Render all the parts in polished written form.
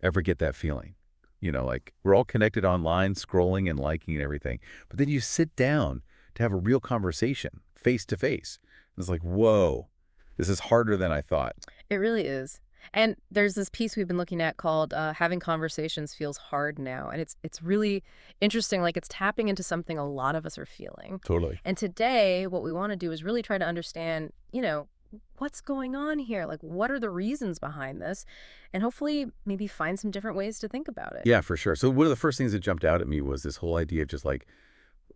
Ever get that feeling? Like we're all connected online, scrolling and liking and everything. But then you sit down to have a real conversation, face to face. And it's like, whoa, this is harder than I thought. It really is. And there's this piece we've been looking at called "Having Conversations Feels Hard Now," and it's really interesting. Like it's tapping into something a lot of us are feeling. Totally. And today, what we want to do is really try to understand, what's going on here. Like, what are the reasons behind this, and hopefully, maybe find some different ways to think about it. Yeah, for sure. So one of the first things that jumped out at me was this whole idea of just like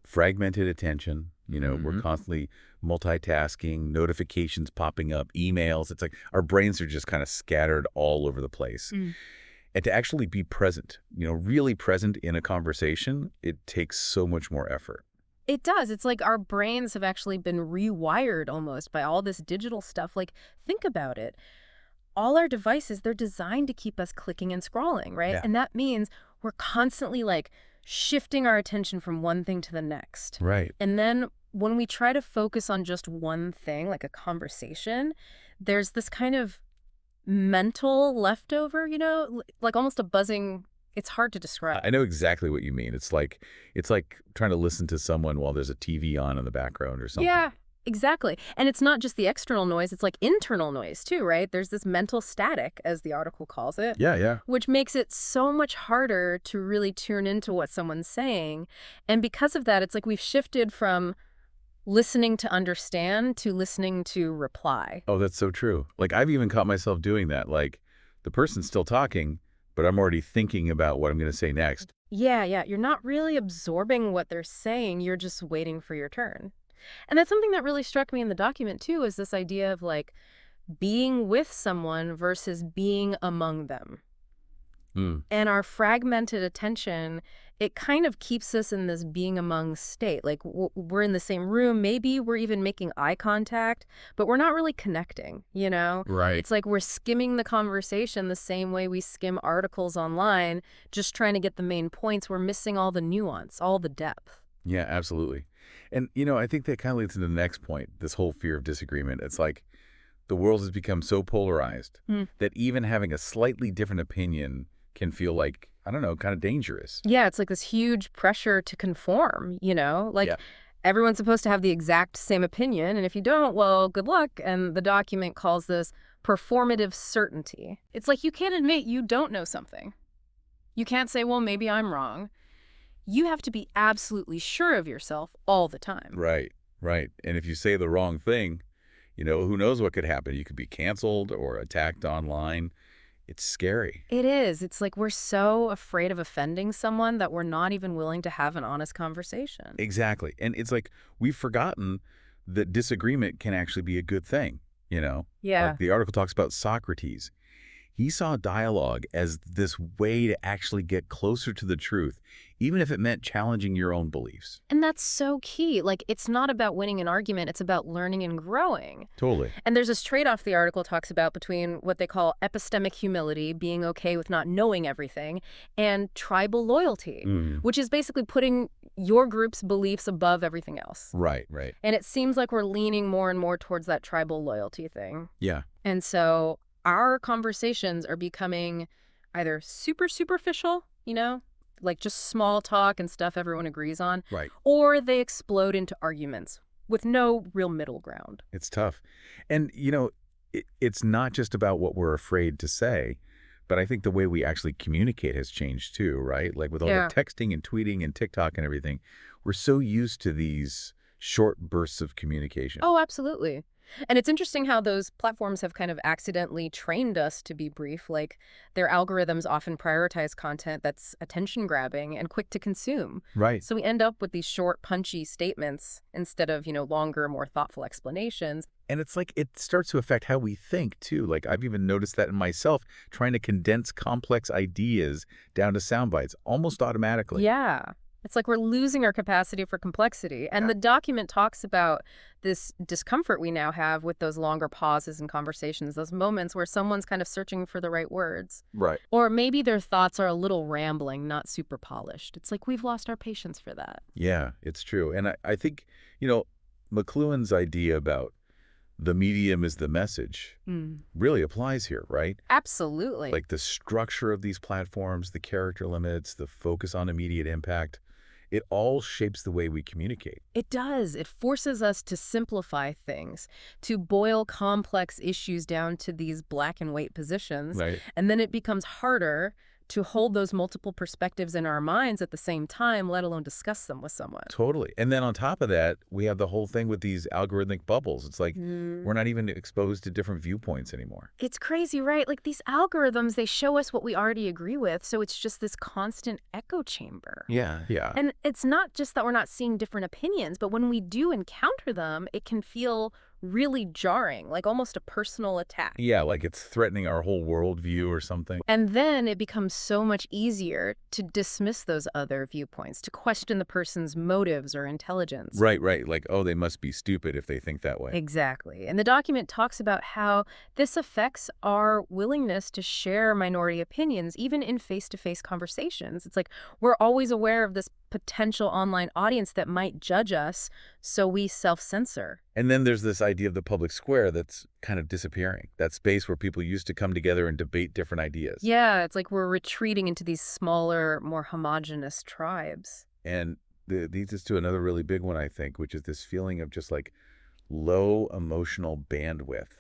fragmented attention. We're constantly multitasking, notifications popping up, emails. It's like our brains are just kind of scattered all over the place. And to actually be present, really present in a conversation, it takes so much more effort. It does. It's like our brains have actually been rewired almost by all this digital stuff. Like, think about it. All our devices, they're designed to keep us clicking and scrolling, right? Yeah. And that means we're constantly like shifting our attention from one thing to the next. Right. And then when we try to focus on just one thing, like a conversation, there's this kind of mental leftover, like almost a buzzing. It's hard to describe. I know exactly what you mean. It's like trying to listen to someone while there's a TV on in the background or something. Yeah, exactly. And it's not just the external noise, it's like internal noise too, right? There's this mental static, as the article calls it. Yeah, yeah. Which makes it so much harder to really tune into what someone's saying. And because of that, it's like we've shifted from listening to understand to listening to reply. Oh, that's so true. Like I've even caught myself doing that. Like the person's still talking, but I'm already thinking about what I'm going to say next. Yeah, yeah. You're not really absorbing what they're saying. You're just waiting for your turn. And that's something that really struck me in the document, too, is this idea of like being with someone versus being among them. And our fragmented attention, it kind of keeps us in this being among state. Like we're in the same room, maybe we're even making eye contact, but we're not really connecting, Right. It's like we're skimming the conversation the same way we skim articles online, just trying to get the main points. We're missing all the nuance, all the depth. Yeah, absolutely. And, I think that kind of leads to the next point, this whole fear of disagreement. It's like the world has become so polarized that even having a slightly different opinion can feel like, I don't know, kind of dangerous. Yeah, it's like this huge pressure to conform, Like Yeah. everyone's supposed to have the exact same opinion, and if you don't, well, good luck. And the document calls this performative certainty. It's like you can't admit you don't know something. You can't say, well, maybe I'm wrong. You have to be absolutely sure of yourself all the time. Right, right. And if you say the wrong thing, who knows what could happen? You could be canceled or attacked online. It's scary. It is. It's like we're so afraid of offending someone that we're not even willing to have an honest conversation. Exactly. And it's like we've forgotten that disagreement can actually be a good thing, Yeah. Like the article talks about Socrates. He saw dialogue as this way to actually get closer to the truth, even if it meant challenging your own beliefs. And that's so key. Like, it's not about winning an argument. It's about learning and growing. Totally. And there's this trade-off the article talks about between what they call epistemic humility, being okay with not knowing everything, and tribal loyalty, which is basically putting your group's beliefs above everything else. Right, right. And it seems like we're leaning more and more towards that tribal loyalty thing. Yeah. And so our conversations are becoming either super superficial, like just small talk and stuff everyone agrees on, Right. or they explode into arguments with no real middle ground. It's tough. And, it's not just about what we're afraid to say, but I think the way we actually communicate has changed too, right? Like with all Yeah. the texting and tweeting and TikTok and everything, we're so used to these short bursts of communication. Oh, absolutely. And it's interesting how those platforms have kind of accidentally trained us to be brief. Like their algorithms often prioritize content that's attention grabbing and quick to consume. Right. So we end up with these short, punchy statements instead of, longer, more thoughtful explanations. And it's like it starts to affect how we think too. Like I've even noticed that in myself, trying to condense complex ideas down to sound bites almost automatically. Yeah. It's like we're losing our capacity for complexity. And the document talks about this discomfort we now have with those longer pauses in conversations, those moments where someone's kind of searching for the right words. Right. Or maybe their thoughts are a little rambling, not super polished. It's like we've lost our patience for that. Yeah, it's true. And I think, McLuhan's idea about the medium is the message really applies here, right? Absolutely. Like the structure of these platforms, the character limits, the focus on immediate impact, it all shapes the way we communicate. It does. It forces us to simplify things, to boil complex issues down to these black and white positions, Right. and then it becomes harder to hold those multiple perspectives in our minds at the same time, let alone discuss them with someone. Totally. And then on top of that, we have the whole thing with these algorithmic bubbles. It's like we're not even exposed to different viewpoints anymore. It's crazy, right? Like these algorithms, they show us what we already agree with, so it's just this constant echo chamber. Yeah. And it's not just that we're not seeing different opinions, but when we do encounter them, it can feel really jarring, like almost a personal attack. Yeah, like it's threatening our whole worldview or something. And then it becomes so much easier to dismiss those other viewpoints, to question the person's motives or intelligence. Right. Like, oh, they must be stupid if they think that way. Exactly. And the document talks about how this affects our willingness to share minority opinions, even in face-to-face conversations. It's like we're always aware of this potential online audience that might judge us, so we self-censor. And then there's this idea of the public square that's kind of disappearing, that space where people used to come together and debate different ideas. Yeah, it's like we're retreating into these smaller, more homogenous tribes. And leads us to another really big one, I think, which is this feeling of just like low emotional bandwidth.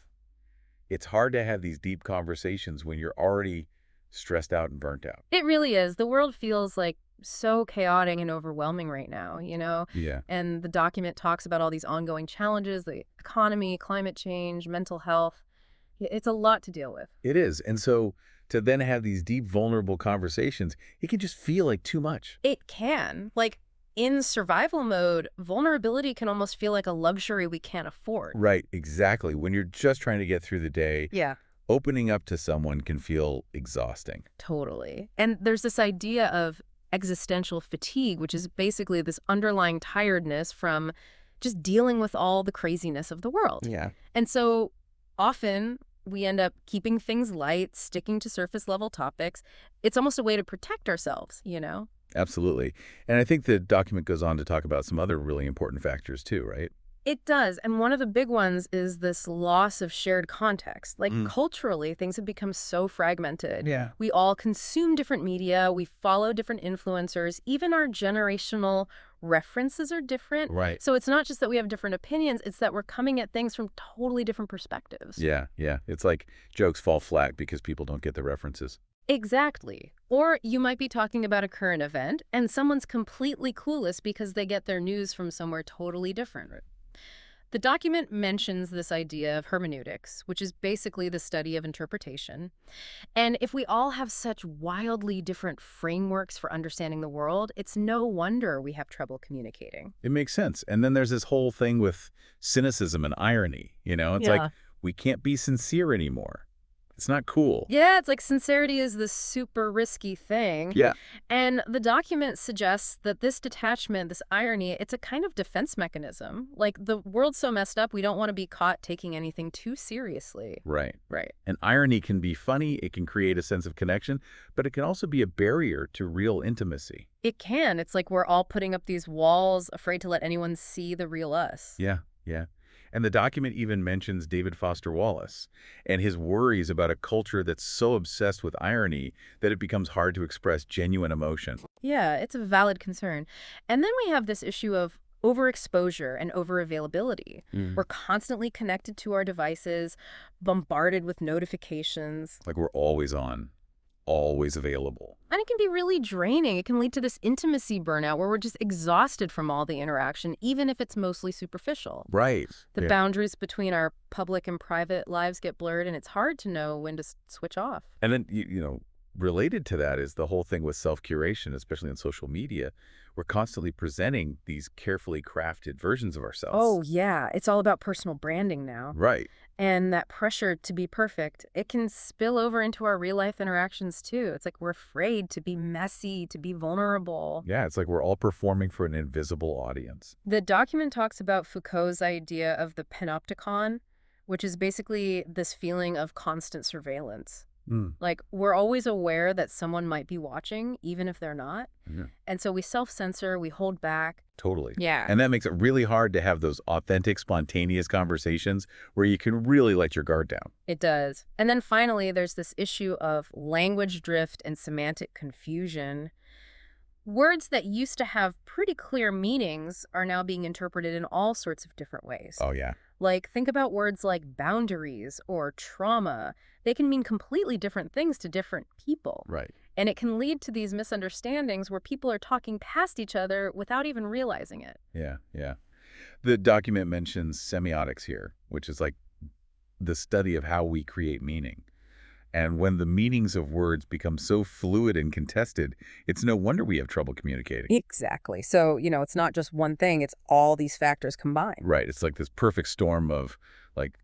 It's hard to have these deep conversations when you're already stressed out and burnt out. It really is. The world feels like so chaotic and overwhelming right now, Yeah. And the document talks about all these ongoing challenges, the economy, climate change, mental health. It's a lot to deal with. It is. And so to then have these deep, vulnerable conversations, it can just feel like too much. It can. Like, in survival mode, vulnerability can almost feel like a luxury we can't afford. Right, exactly. When you're just trying to get through the day, Yeah. opening up to someone can feel exhausting. Totally. And there's this idea of existential fatigue, which is basically this underlying tiredness from just dealing with all the craziness of the world. Yeah. And so often we end up keeping things light, sticking to surface level topics. It's almost a way to protect ourselves, Absolutely. And I think the document goes on to talk about some other really important factors too, right? It does. And one of the big ones is this loss of shared context. Like culturally, things have become so fragmented. Yeah. We all consume different media. We follow different influencers. Even our generational references are different. Right. So it's not just that we have different opinions. It's that we're coming at things from totally different perspectives. Yeah. It's like jokes fall flat because people don't get the references. Exactly. Or you might be talking about a current event and someone's completely clueless because they get their news from somewhere totally different. Right. The document mentions this idea of hermeneutics, which is basically the study of interpretation. And if we all have such wildly different frameworks for understanding the world, it's no wonder we have trouble communicating. It makes sense. And then there's this whole thing with cynicism and irony, It's like we can't be sincere anymore. It's not cool. Yeah, it's like sincerity is this super risky thing. Yeah. And the document suggests that this detachment, this irony, it's a kind of defense mechanism. Like the world's so messed up, we don't want to be caught taking anything too seriously. Right. Right. And irony can be funny. It can create a sense of connection, but it can also be a barrier to real intimacy. It can. It's like we're all putting up these walls, afraid to let anyone see the real us. Yeah. And the document even mentions David Foster Wallace and his worries about a culture that's so obsessed with irony that it becomes hard to express genuine emotion. Yeah, it's a valid concern. And then we have this issue of overexposure and overavailability. We're constantly connected to our devices, bombarded with notifications. Like we're always on, always available. And it can be really draining. It can lead to this intimacy burnout where we're just exhausted from all the interaction, even if it's mostly superficial. Right. The boundaries between our public and private lives get blurred, and it's hard to know when to switch off. And then, related to that is the whole thing with self-curation, especially on social media. We're constantly presenting these carefully crafted versions of ourselves. Oh, yeah. It's all about personal branding now. Right. And that pressure to be perfect, it can spill over into our real-life interactions, too. It's like we're afraid to be messy, to be vulnerable. Yeah, it's like we're all performing for an invisible audience. The document talks about Foucault's idea of the panopticon, which is basically this feeling of constant surveillance. Mm. Like, we're always aware that someone might be watching, even if they're not. Yeah. And so we self-censor, we hold back. Totally. Yeah. And that makes it really hard to have those authentic, spontaneous conversations where you can really let your guard down. It does. And then finally, there's this issue of language drift and semantic confusion. Words that used to have pretty clear meanings are now being interpreted in all sorts of different ways. Oh, yeah. Like, think about words like boundaries or trauma. They can mean completely different things to different people. Right. And it can lead to these misunderstandings where people are talking past each other without even realizing it. Yeah, yeah. The document mentions semiotics here, which is like the study of how we create meaning. And when the meanings of words become so fluid and contested, it's no wonder we have trouble communicating. Exactly. So, it's not just one thing, it's all these factors combined. Right. It's like this perfect storm of like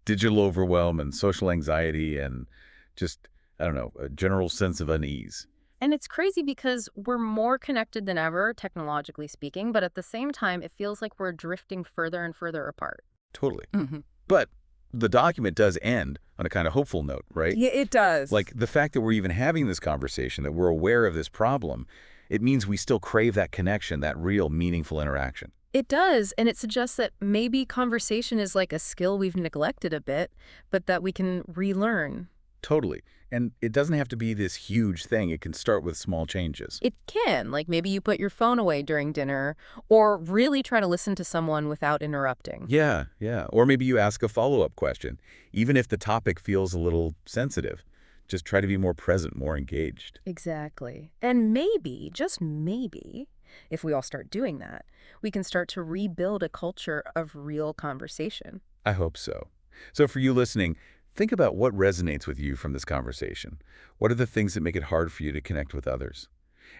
digital overwhelm and social anxiety and just, I don't know, a general sense of unease. And it's crazy because we're more connected than ever, technologically speaking, but at the same time, it feels like we're drifting further and further apart. Totally. Hmm. But the document does end on a kind of hopeful note, right? Yeah, it does. Like the fact that we're even having this conversation, that we're aware of this problem, it means we still crave that connection, that real meaningful interaction. It does, and it suggests that maybe conversation is like a skill we've neglected a bit, but that we can relearn. Totally. And it doesn't have to be this huge thing. It can start with small changes. It can, like maybe you put your phone away during dinner, or really try to listen to someone without interrupting. Yeah, yeah. Or maybe you ask a follow-up question, even if the topic feels a little sensitive. Just try to be more present, more engaged. Exactly. And maybe, just maybe, if we all start doing that, we can start to rebuild a culture of real conversation. I hope so. So for you listening, think about what resonates with you from this conversation. What are the things that make it hard for you to connect with others?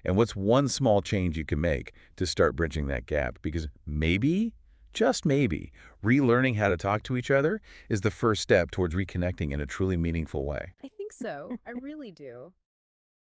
And what's one small change you can make to start bridging that gap? Because maybe, just maybe, relearning how to talk to each other is the first step towards reconnecting in a truly meaningful way. I think so. I really do.